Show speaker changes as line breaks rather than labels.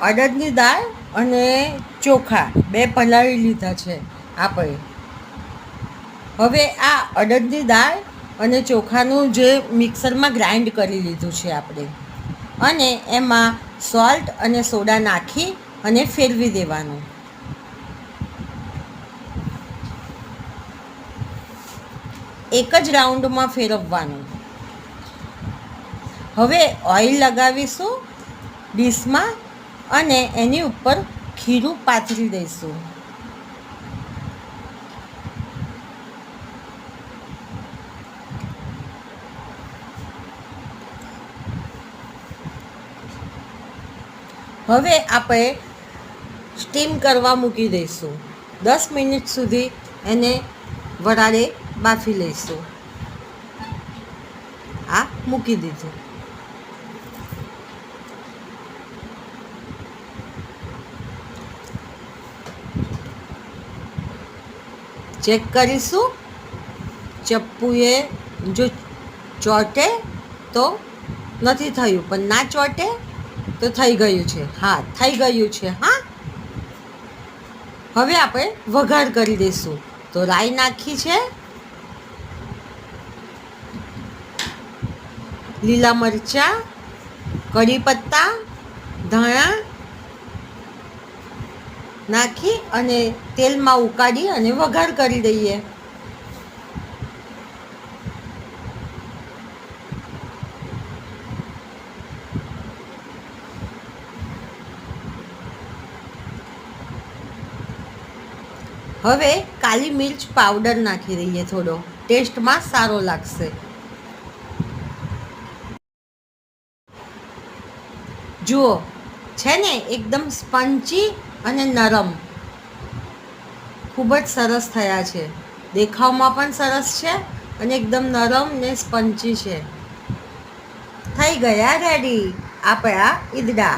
અડદની દાળ અને ચોખા બે પલાળી લીધા છે આપણે. હવે આ અડદની દાળ અને ચોખાનું જે મિક્સરમાં ગ્રાઇન્ડ કરી લીધું છે આપણે, અને એમાં સોલ્ટ અને સોડા નાખી અને ફેરવી દેવાનું. એક જ રાઉન્ડમાં ફેરવવાનું. હવે ઓઇલ લગાવીશું ડીશમાં અને એની ઉપર ખીરું પાથરી દઈશું. હવે આપણે સ્ટીમ કરવા મૂકી દઈશું. 10 મિનિટ સુધી એને વરાળે બાફી લઈશું. આ મૂકી દીધું. ચેક કરીશું. ચપ્પુએ જો ચોટે તો નથી થયું, પણ ના ચોટે તો થઈ ગયું છે. હા, થઈ ગયું છે. હા, હવે આપણે વઘાર કરી દઈશું. તો રાઈ નાખી છે, લીલા મરચાં, કઢી પત્તા, ધાણા નાખી અને તેલમાં ઉકાળી અને વઘાર કરી દઈએ. હવે કાલી મિર્ચ પાવડર નાખી દઈએ, થોડો ટેસ્ટમાં સારો લાગશે. જુઓ છે ને, એકદમ સ્પંચી અને નરમ, ખૂબ જ સરસ થયા છે. દેખાવમાં પણ સરસ છે અને એકદમ નરમ ને સ્પંચી છે. થઈ ગયા રેડી આપણા ઈદડા.